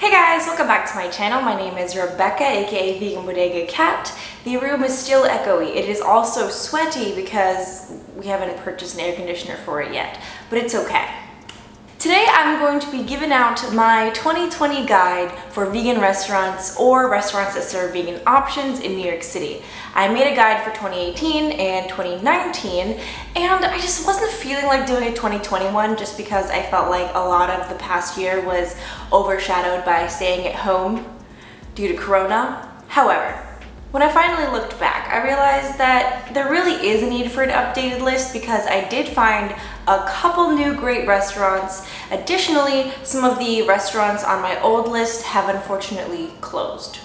Hey guys, welcome back to my channel. My name is Rebecca, aka Vegan Bodega Cat. The room is still echoey. It is also sweaty because we haven't purchased an air conditioner for it yet, but it's okay. Today I'm going to be giving out my 2020 guide for vegan restaurants or restaurants that serve vegan options in New York City. I made a guide for 2018 and 2019 and I just wasn't feeling like doing a 2021 just because I felt like a lot of the past year was overshadowed by staying at home due to Corona. However, when I finally looked back, I realized that there really is a need for an updated list because I did find a couple new great restaurants. Additionally, some of the restaurants on my old list have unfortunately closed.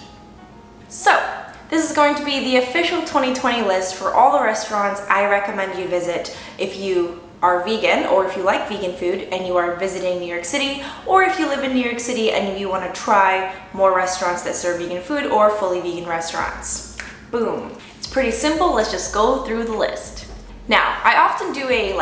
So, this is going to be the official 2020 list for all the restaurants I recommend you visit if you are vegan or if you like vegan food and you are visiting New York City, or if you live in New York City and you want to try more restaurants that serve vegan food or fully vegan restaurants. Boom. It's pretty simple. Let's just go through the list. Now, I often do a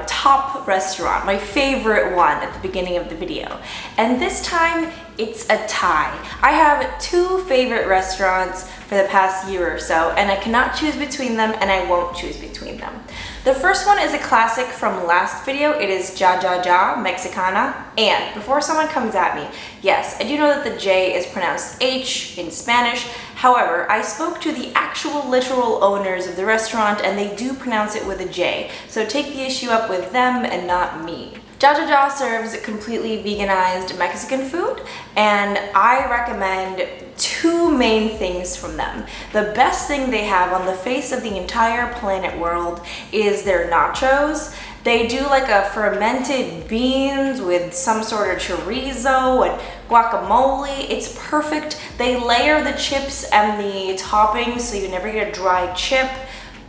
top restaurant, my favorite one at the beginning of the video. And this time it's a tie. I have two favorite restaurants for the past year or so, and I cannot choose between them and I won't choose between them. The first one is a classic from last video. It is Ja Ja Ja Mexicana. And before someone comes at me, yes, I do know that the J is pronounced H in Spanish. However, I spoke to the actual literal owners of the restaurant and they do pronounce it with a J. So take the issue up with them and not me. Ja Ja Ja serves completely veganized Mexican food, and I recommend two main things from them. The best thing they have on the face of the entire planet world is their nachos. They do like a fermented beans with some sort of chorizo and guacamole. It's perfect. They layer the chips and the toppings so you never get a dry chip.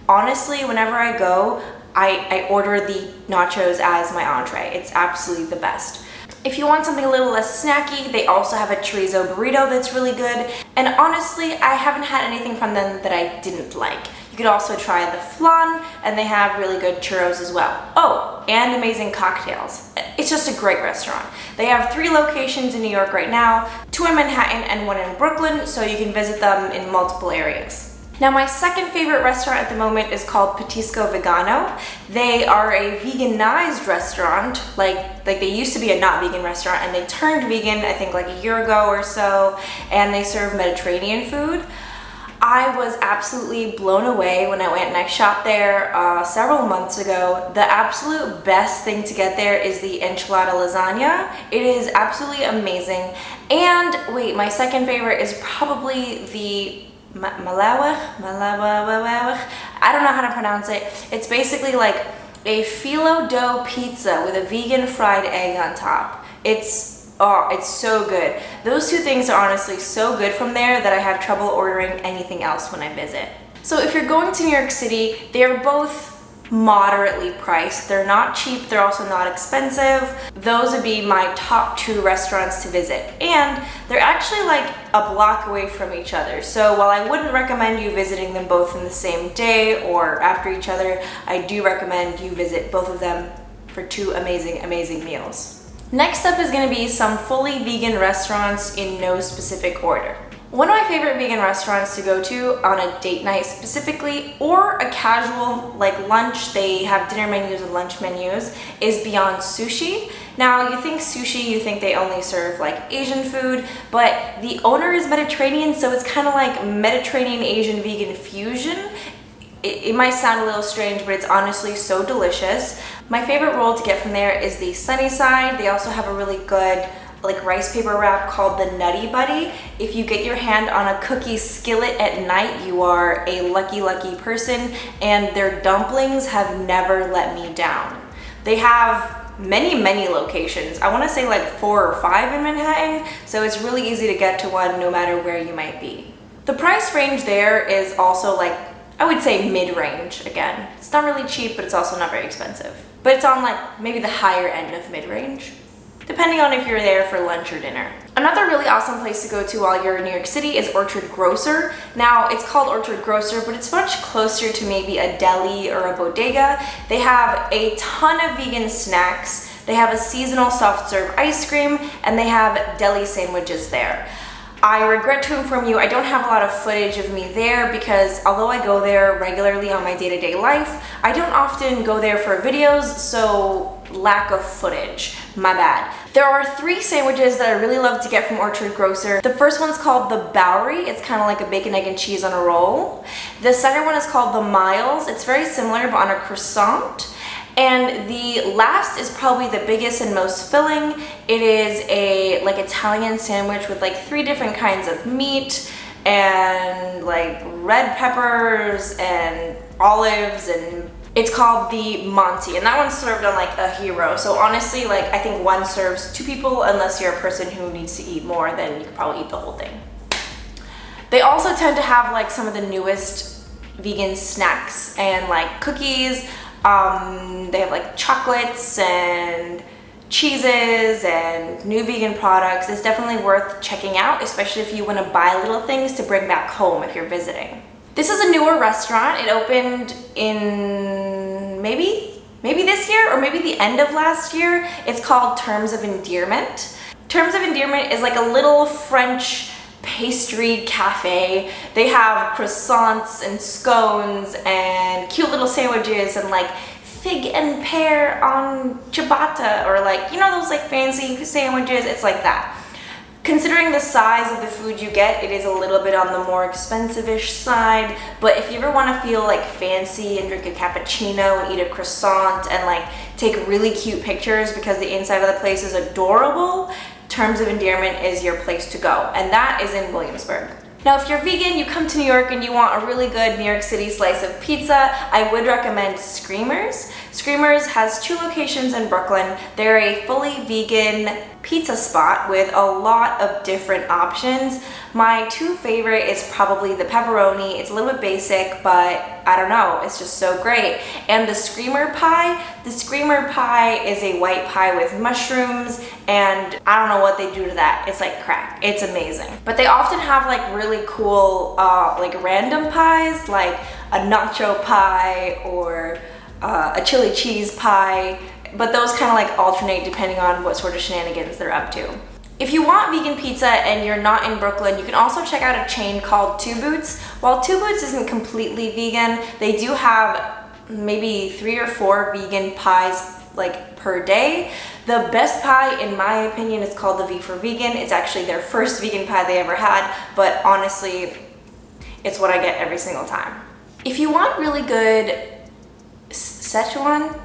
Honestly, whenever I go, I order the nachos as my entree. It's absolutely the best. If you want something a little less snacky, they also have a chorizo burrito that's really good. And honestly, I haven't had anything from them that I didn't like. You could also try the flan, and they have really good churros as well. Oh, and amazing cocktails. It's just a great restaurant. They have 3 locations in New York right now, 2 in Manhattan and 1 in Brooklyn, so you can visit them in multiple areas. Now, my second favorite restaurant at the moment is called Petisco Vegano. They are a veganized restaurant, like they used to be a not vegan restaurant, and they turned vegan, I think like a year ago or so, and they serve Mediterranean food. I was absolutely blown away when I went and I shopped there several months ago. The absolute best thing to get there is the enchilada lasagna. It is absolutely amazing. And wait, my second favorite is probably the malawach. I don't know how to pronounce it. It's basically like a phyllo dough pizza with a vegan fried egg on top. It's so good. Those two things are honestly so good from there that I have trouble ordering anything else when I visit. So if you're going to New York City, they are both moderately priced. They're not cheap, they're also not expensive. Those would be my top 2 restaurants to visit. And they're actually like a block away from each other. So while I wouldn't recommend you visiting them both in the same day or after each other, I do recommend you visit both of them for 2 amazing, amazing meals. Next up is going to be some fully vegan restaurants in no specific order. One of my favorite vegan restaurants to go to on a date night specifically, or a casual like lunch, they have dinner menus and lunch menus, is Beyond Sushi. Now, you think sushi, you think they only serve like Asian food, but the owner is Mediterranean, so it's kind of like Mediterranean Asian vegan fusion. It might sound a little strange, but it's honestly so delicious. My favorite roll to get from there is the Sunny Side. They also have a really good like rice paper wrap called the Nutty Buddy. If you get your hand on a cookie skillet at night, you are a lucky, lucky person, and their dumplings have never let me down. They have many, many locations. I want to say like 4 or 5 in Manhattan, so it's really easy to get to one no matter where you might be. The price range there is also like, I would say mid-range again. It's not really cheap, but it's also not very expensive. But it's on like maybe the higher end of mid-range, depending on if you're there for lunch or dinner. Another really awesome place to go to while you're in New York City is Orchard Grocer. Now, it's called Orchard Grocer, but it's much closer to maybe a deli or a bodega. They have a ton of vegan snacks. They have a seasonal soft-serve ice cream, and they have deli sandwiches there. I regret to inform you, I don't have a lot of footage of me there because although I go there regularly on my day-to-day life, I don't often go there for videos, so lack of footage, my bad. There are 3 sandwiches that I really love to get from Orchard Grocer. The first one's called the Bowery. It's kind of like a bacon, egg, and cheese on a roll. The second one is called the Miles. It's very similar but on a croissant. And the last is probably the biggest and most filling. It is a like Italian sandwich with like 3 different kinds of meat and like red peppers and olives, and it's called the Monty, and that one's served on like a hero. So honestly, like I think one serves 2 people. Unless you're a person who needs to eat more, then you could probably eat the whole thing. They also tend to have like some of the newest vegan snacks and like cookies. They have like chocolates and cheeses and new vegan products. It's definitely worth checking out, especially if you want to buy little things to bring back home if you're visiting. This is a newer restaurant. It opened in maybe this year or maybe the end of last year. It's called Terms of Endearment. Terms of Endearment is like a little French pastry cafe. They have croissants and scones and cute little sandwiches and like fig and pear on ciabatta, or like, you know, those like fancy sandwiches. It's like that. Considering the size of the food you get, it is a little bit on the more expensive-ish side, but if you ever want to feel like fancy and drink a cappuccino and eat a croissant and like take really cute pictures because the inside of the place is adorable, Terms of Endearment is your place to go, and that is in Williamsburg. Now, if you're vegan, you come to New York and you want a really good New York City slice of pizza, I would recommend Screamers. Screamers has 2 locations in Brooklyn. They're a fully vegan pizza spot with a lot of different options. My 2 favorite is probably the pepperoni. It's a little bit basic, but I don't know, it's just so great. And the Screamer pie. The Screamer pie is a white pie with mushrooms, and I don't know what they do to that. It's like crack. It's amazing. But they often have like really cool like random pies, like a nacho pie or a chili cheese pie, but those kind of like alternate depending on what sort of shenanigans they're up to. If you want vegan pizza and you're not in Brooklyn, you can also check out a chain called Two Boots. While Two Boots isn't completely vegan, they do have maybe 3 or 4 vegan pies like per day. The best pie, in my opinion, is called the V for Vegan. It's actually their first vegan pie they ever had, but honestly, it's what I get every single time. If you want really good Szechuan,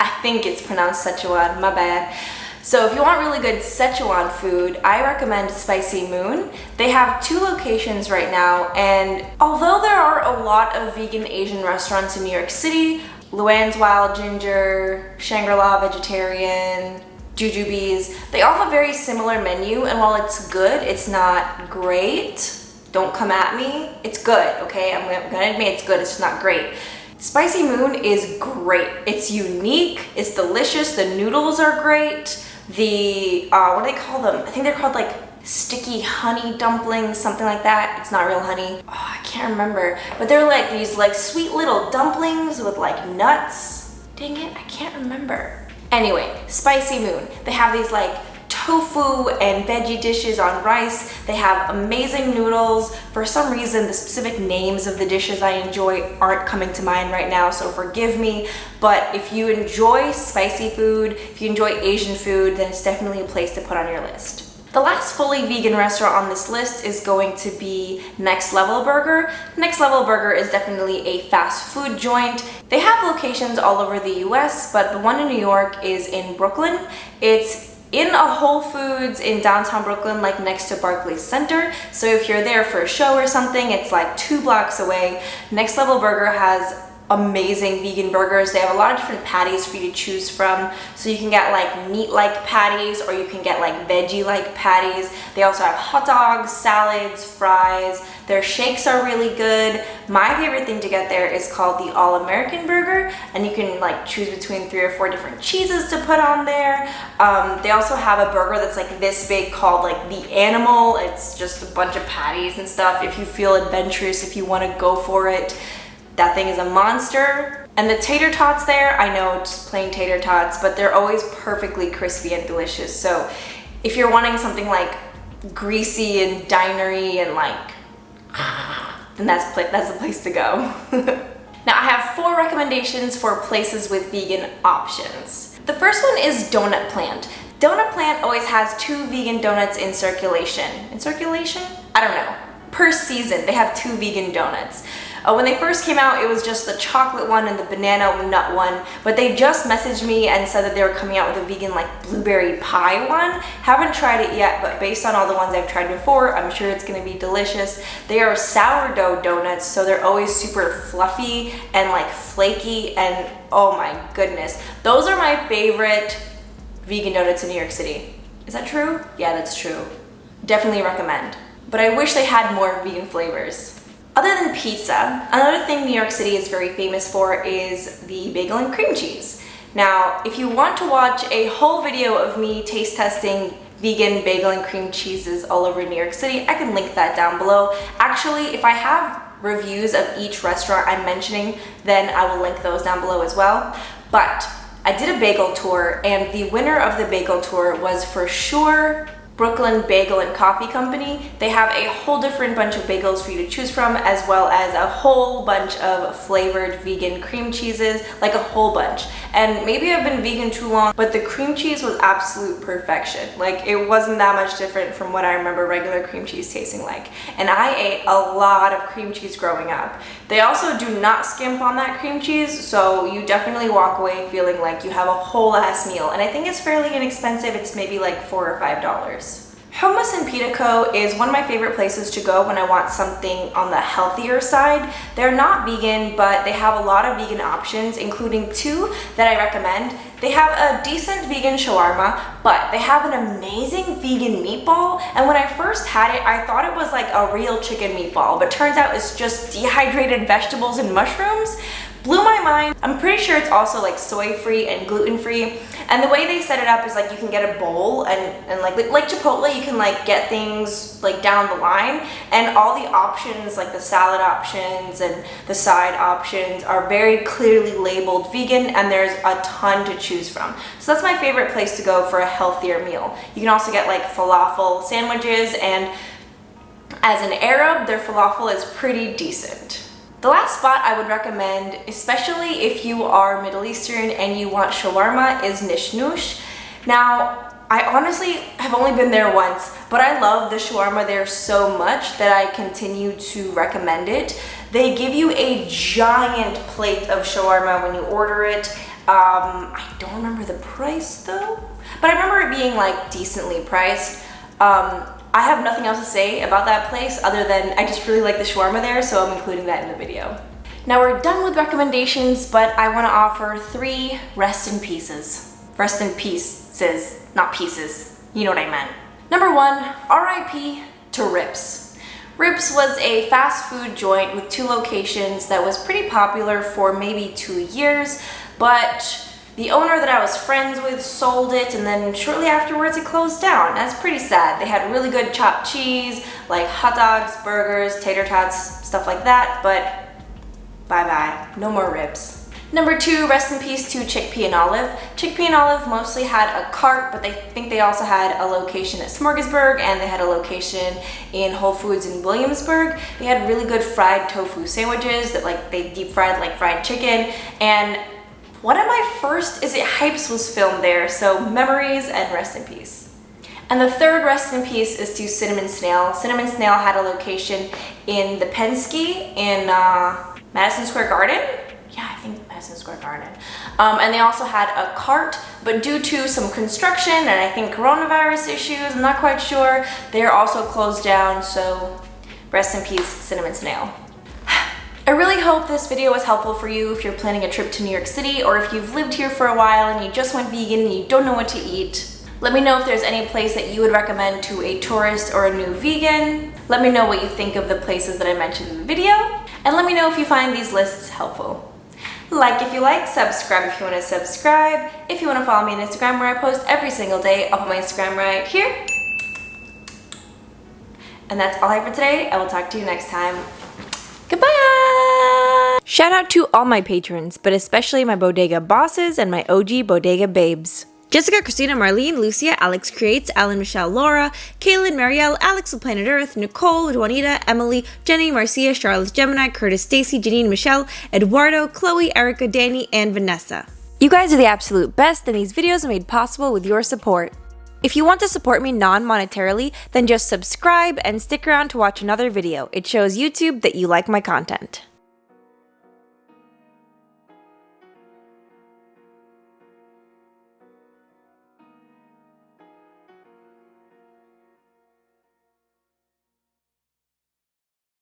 I think it's pronounced Szechuan, my bad. So if you want really good Szechuan food, I recommend Spicy Moon. They have 2 locations right now, and although there are a lot of vegan Asian restaurants in New York City, Luann's Wild Ginger, Shangri-La Vegetarian, Jujubes, they all have a very similar menu, and while it's good, it's not great. Don't come at me. It's good, okay? I'm gonna admit it's good, it's just not great. Spicy Moon is great. It's unique, it's delicious, the noodles are great. The, what do they call them? I think they're called like sticky honey dumplings, something like that. It's not real honey. Oh, I can't remember. But they're like these like sweet little dumplings with like nuts. Dang it, I can't remember. Anyway, Spicy Moon. They have these like tofu and veggie dishes on rice. They have amazing noodles. For some reason, the specific names of the dishes I enjoy aren't coming to mind right now, so forgive me. But if you enjoy spicy food, if you enjoy Asian food, then it's definitely a place to put on your list. The last fully vegan restaurant on this list is going to be Next Level Burger. Next Level Burger is definitely a fast food joint. They have locations all over the US, but the one in New York is in Brooklyn. It's in a Whole Foods in downtown Brooklyn, like next to Barclays Center. So if you're there for a show or something, it's like 2 blocks away. Next Level Burger has amazing vegan burgers. They have a lot of different patties for you to choose from. So you can get like meat-like patties, or you can get like veggie-like patties. They also have hot dogs, salads, fries. Their shakes are really good. My favorite thing to get there is called the All-American Burger, and you can like choose between 3 or 4 different cheeses to put on there. They also have a burger that's like this big called like the Animal. It's just a bunch of patties and stuff. If you feel adventurous, if you want to go for it, That thing is a monster. And the tater tots there, I know, just plain tater tots, but they're always perfectly crispy and delicious. So if you're wanting something like greasy and dinery and like, then that's the place to go. Now I have 4 recommendations for places with vegan options. The first one is Donut Plant. Donut Plant always has 2 vegan donuts in circulation. In circulation? I don't know. Per season, they have 2 vegan donuts. When they first came out, it was just the chocolate one and the banana nut one, but they just messaged me and said that they were coming out with a vegan like blueberry pie one. Haven't tried it yet, but based on all the ones I've tried before, I'm sure it's gonna be delicious. They are sourdough donuts, so they're always super fluffy and like flaky, and oh my goodness. Those are my favorite vegan donuts in New York City. Is that true? Yeah, that's true. Definitely recommend. But I wish they had more vegan flavors. Other than pizza, another thing New York City is very famous for is the bagel and cream cheese. Now, if you want to watch a whole video of me taste testing vegan bagel and cream cheeses all over New York City, I can link that down below. Actually, if I have reviews of each restaurant I'm mentioning, then I will link those down below as well. But I did a bagel tour, and the winner of the bagel tour was for sure Brooklyn Bagel and Coffee Company. They have a whole different bunch of bagels for you to choose from, as well as a whole bunch of flavored vegan cream cheeses, like a whole bunch. And maybe I've been vegan too long, but the cream cheese was absolute perfection. Like, it wasn't that much different from what I remember regular cream cheese tasting like. And I ate a lot of cream cheese growing up. They also do not skimp on that cream cheese, so you definitely walk away feeling like you have a whole ass meal. And I think it's fairly inexpensive. It's maybe like $4 or $5. Hummus and Pita Co. is one of my favorite places to go when I want something on the healthier side. They're not vegan, but they have a lot of vegan options, including 2 that I recommend. They have a decent vegan shawarma, but they have an amazing vegan meatball. And when I first had it, I thought it was like a real chicken meatball, but turns out it's just dehydrated vegetables and mushrooms. Blew my mind. I'm pretty sure it's also like soy-free and gluten-free. And the way they set it up is like you can get a bowl and like Chipotle, you can like get things like down the line, and all the options, like the salad options and the side options, are very clearly labeled vegan, and there's a ton to choose from. So that's my favorite place to go for a healthier meal. You can also get like falafel sandwiches, and as an Arab, their falafel is pretty decent. The last spot I would recommend, especially if you are Middle Eastern and you want shawarma, is Nishnoosh. Now, I honestly have only been there once, but I love the shawarma there so much that I continue to recommend it. They give you a giant plate of shawarma when you order it. I don't remember the price though, but I remember it being like decently priced. I have nothing else to say about that place other than I just really like the shawarma there, so I'm including that in the video. Now we're done with recommendations, but I want to offer 3 rest in pieces. Rest in pieces, not pieces. You know what I meant. Number 1, RIP to Rips. Rips was a fast food joint with 2 locations that was pretty popular for maybe 2 years, but the owner that I was friends with sold it, and then shortly afterwards it closed down. That's pretty sad. They had really good chopped cheese, like hot dogs, burgers, tater tots, stuff like that, but bye-bye. No more Ribs. Number 2, rest in peace to Chickpea and Olive. Chickpea and Olive mostly had a cart, but I think they also had a location at Smorgasburg, and they had a location in Whole Foods in Williamsburg. They had really good fried tofu sandwiches that like they deep fried like fried chicken, and one of my first Is It Hypes was filmed there, so memories and rest in peace. And the 3rd rest in peace is to Cinnamon Snail. Cinnamon Snail had a location in the Penske in Madison Square Garden. Yeah, I think Madison Square Garden. And they also had a cart, but due to some construction and I think coronavirus issues, I'm not quite sure, they are also closed down, so rest in peace, Cinnamon Snail. I really hope this video was helpful for you if you're planning a trip to New York City, or if you've lived here for a while and you just went vegan and you don't know what to eat. Let me know if there's any place that you would recommend to a tourist or a new vegan. Let me know what you think of the places that I mentioned in the video, and let me know if you find these lists helpful. Like if you like, subscribe if you want to subscribe. If you want to follow me on Instagram, where I post every single day, I'll put my Instagram right here. And that's all I have for today. I will talk to you next time. Goodbye! Shout out to all my patrons, but especially my bodega bosses and my OG bodega babes. Jessica, Christina, Marlene, Lucia, Alex Creates, Alan, Michelle, Laura, Kaylin, Marielle, Alex of Planet Earth, Nicole, Juanita, Emily, Jenny, Marcia, Charlotte, Gemini, Curtis, Stacy, Janine, Michelle, Eduardo, Chloe, Erica, Danny, and Vanessa. You guys are the absolute best, and these videos are made possible with your support. If you want to support me non-monetarily, then just subscribe and stick around to watch another video. It shows YouTube that you like my content.